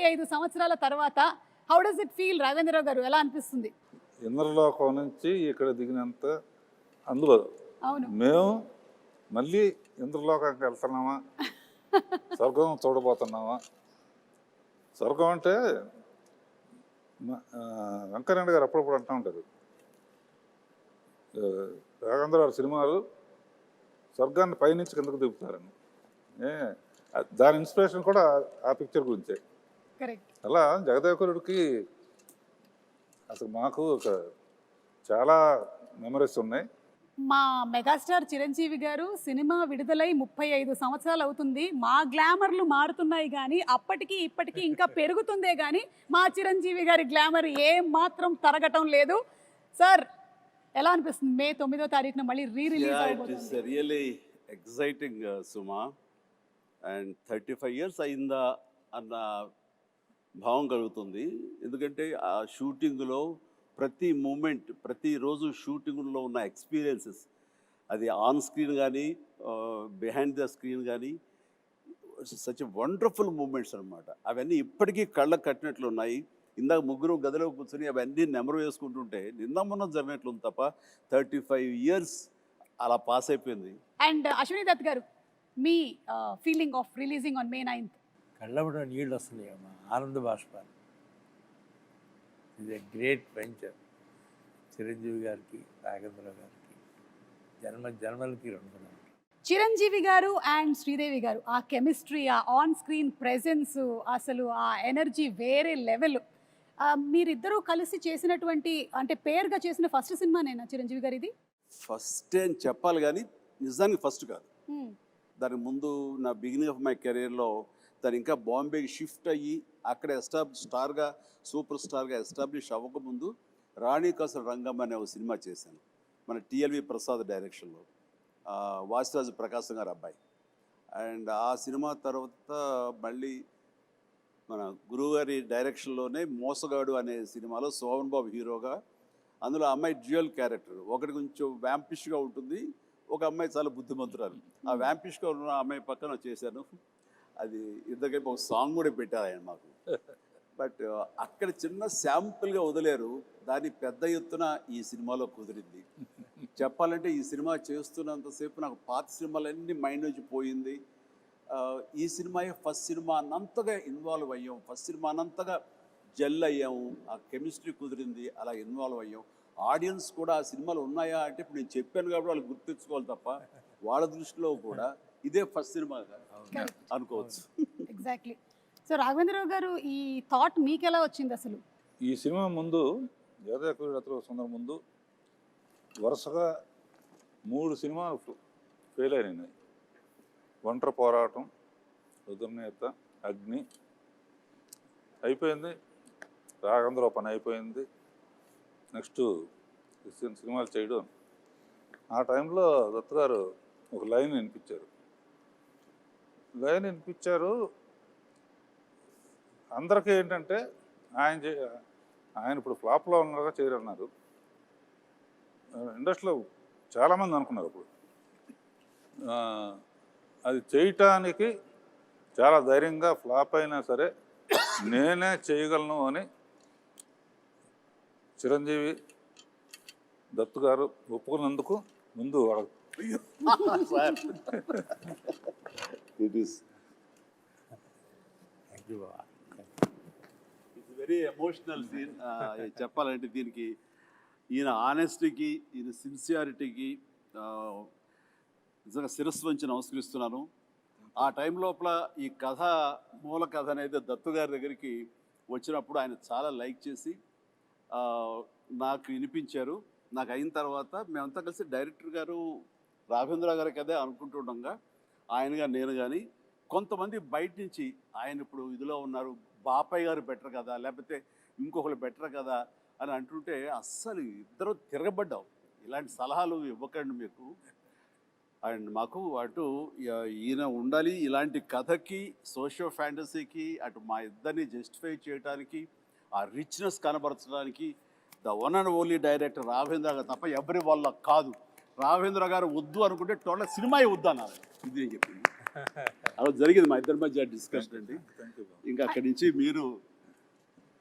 5 సంవత్సరాల తర్వాత how does it feel Raghavendra Rao గారు? ఎలా అనిపిస్తుంది? ఇంద్రలోకం నుంచి ఇక్కడ దిగినంత అందులో అవును, మేము మళ్ళీ ఇంద్రలోకానికి వెళ్తున్నామా, స్వర్గం చూడబోతున్నామా. స్వర్గం అంటే వెంకయ్యనాయుడు గారు అప్పుడప్పుడు అంటూ ఉంటారు, రాఘవేంద్రరావు సినిమాలు స్వర్గాన్ని పైనుంచి కిందకు దిగుతారని. దాని ఇన్స్పిరేషన్ కూడా ఆ పిక్చర్ గురించే. అలా జగదేవకురుడికి అసలు మాకు ఒక చాలా మెమరీస్ ఉన్నాయి. మా మెగాస్టార్ చిరంజీవి గారు సినిమా విడుదలై 35 సంవత్సరాలు అవుతుంది. మా గ్లామర్లు మారుతున్నాయి కానీ అప్పటికి ఇప్పటికీ ఇంకా పెరుగుతుందే కానీ మా చిరంజీవి గారి గ్లామర్ ఏం మాత్రం తరగటం లేదు. సార్ ఎలా అనిపిస్తుంది? మే 9వ తారీఖున మళ్ళీ రిలీజ్ అవుతుంది. Really exciting Suma. And 35 years అయిందా అన్న భావం కలుగుతుంది. ఎందుకంటే ఆ షూటింగ్లో ప్రతి మూమెంట్, ప్రతిరోజు షూటింగ్లో ఉన్న ఎక్స్పీరియన్సెస్, అది ఆన్ స్క్రీన్ కానీ బిహైండ్ ద స్క్రీన్ కానీ సచ్ వండర్ఫుల్ మూమెంట్స్ అనమాట. అవన్నీ ఇప్పటికీ కళ్ళకు కట్టినట్లు ఉన్నాయి. ఇందాక ముగ్గురు గదిలో కూర్చొని అవన్నీ నెమరు వేసుకుంటుంటే నిన్న మొన్న జరిగినట్లు ఉంది తప్ప 35 ఇయర్స్ అలా పాస్ అయిపోయింది. అండ్ అశ్విని దత్ గారు, మీ feeling of releasing on May 9th? కళ్ళబడ నీళ్ళు వస్తున్నాయి అమ్మా, ఆనంద బాష్పాలు. ఇది గ్రేట్ వెంచర్. చిరంజీవి గారికి, రాఘవేంద్ర గారికి జన్మలకి రెండు. చిరంజీవి గారు అండ్ శ్రీదేవి గారు ఆ కెమిస్ట్రీ, ఆ ఆన్ స్క్రీన్ ప్రెజెన్స్, అసలు ఆ ఎనర్జీ వేరే లెవెల్. మీరిద్దరూ కలిసి చేసినటువంటి, అంటే పేరుగా చేసిన ఫస్ట్ సినిమానేనా చిరంజీవి గారు ఇది? ఫస్ట్ అని చెప్పాలి కానీ నిజానికి ఫస్ట్ కాదు. దానికి ముందు నా బిగినింగ్ ఆఫ్ మై కెరీర్లో తను ఇంకా బాంబేకి షిఫ్ట్ అయ్యి అక్కడ స్టార్గా, సూపర్ స్టార్గా ఎస్టాబ్లిష్ అవ్వకముందు రాణి కసర రంగం అనే ఒక సినిమా చేశాను, మన టిఎల్వి ప్రసాద్ డైరెక్షన్లో, వాసిరాజు ప్రకాశం గారు అబ్బాయి. అండ్ ఆ సినిమా తర్వాత మళ్ళీ మన గురువుగారి డైరెక్షన్లోనే మోసగాడు అనే సినిమాలో సోమన్ బాబు హీరోగా. అందులో అమ్మాయి డ్యూయల్ క్యారెక్టర్, ఒకటి కొంచెం వ్యాంపిష్గా ఉంటుంది, ఒక అమ్మాయి చాలా బుద్ధిమంతురాలు. ఆ వ్యాంపిష్గా ఉన్న అమ్మాయి పక్కన చేశాను. అది ఇద్దరికైపు ఒక సాంగ్ కూడా పెట్టారు ఆయన మాకు. బట్ అక్కడ చిన్న శాంపుల్గా వదిలేరు, దాన్ని పెద్ద ఎత్తున ఈ సినిమాలో కుదిరింది. చెప్పాలంటే ఈ సినిమా చేస్తున్నంతసేపు నాకు పాత సినిమాలన్నీ మైండ్ నుంచి పోయింది. ఈ సినిమాయే ఫస్ట్ సినిమా అన్నంతగా ఇన్వాల్వ్ అయ్యాం, ఫస్ట్ సినిమా అన్నంతగా జెల్ అయ్యాము, ఆ కెమిస్ట్రీ కుదిరింది, అలా ఇన్వాల్వ్ అయ్యాం. ఆడియన్స్ కూడా ఆ సినిమాలు ఉన్నాయా అంటే ఇప్పుడు నేను చెప్పాను కాబట్టి వాళ్ళు గుర్తించుకోవాలి తప్ప వాళ్ళ దృష్టిలో కూడా ఇదే ఫస్ట్ సినిమా అనుకోవచ్చు. ఎగ్జాక్ట్లీ. సో రాఘవేంద్రరావు గారు, ఈ థాట్ మీకు ఎలా వచ్చింది అసలు? ఈ సినిమా ముందు జగదేవకురుడు సుందరం ముందు వరుసగా 3 సినిమాలు ఫెయిల్ అయినాయి. ఒంటరి పోరాటం, రుద్రనేత, అగ్ని అయిపోయింది, రాఘవేంద్రరావు పని అయిపోయింది, నెక్స్ట్ సినిమాలు చేయడం. ఆ టైంలో దత్తు గారు ఒక లైన్ వినిపించారు. అందరికీ ఏంటంటే ఆయన ఇప్పుడు ఫ్లాప్లో ఉన్నారుగా చేయరన్నారు. ఇండస్ట్రీలో చాలామంది అనుకున్నారు అప్పుడు. అది చేయటానికి చాలా ధైర్యంగా ఫ్లాప్ అయినా సరే నేనే చేయగలను అని చిరంజీవి, దత్తు గారు ఒప్పుకున్నందుకు ముందు ఇట్స్ వెరీ ఎమోషనల్ సీన్. చెప్పాలంటే దీనికి ఈయన ఆనెస్టీకి, ఈయన సిన్సియారిటీకి నిజంగా శిరస్సు వంచి నమస్కరిస్తున్నాను. ఆ టైం లోపల ఈ కథ, మూల కథ అనేది దత్తు గారి దగ్గరికి వచ్చినప్పుడు ఆయన చాలా లైక్ చేసి నాకు వినిపించారు. నాకు అయిన తర్వాత మేమంతా కలిసి డైరెక్టర్ గారు రాఘవేంద్ర గారికి అదే అనుకుంటుండగా ఆయనగా నేను కానీ కొంతమంది బయట నుంచి ఆయన ఇప్పుడు ఇదిలో ఉన్నారు, బాపయ్య గారు బెటర్ కదా, లేకపోతే ఇంకొకరు బెటర్ కదా అని అంటుంటే అస్సలు ఇద్దరు తిరగబడ్డాం. ఇలాంటి సలహాలు ఇవ్వకండి మీకు. అండ్ మాకు అటు ఈయన ఉండాలి, ఇలాంటి కథకి, సోషియో ఫ్యాంటసీకి, అటు మా ఇద్దరిని జస్టిఫై చేయడానికి, ఆ రిచ్నెస్ కనబరచడానికి the one and only director Raghavendra గారు తప్ప ఎవరి వల్ల కాదు. రాఘవేంద్ర గారు వద్దు అనుకుంటే టోటల్ సినిమా వద్దు అన్నారు. ఇది నేను చెప్పింది. అలా జరిగింది మా ఇద్దరి మధ్య డిస్కషన్ అండి. థ్యాంక్ యూ ఇంకా అక్కడి నుంచి మీరు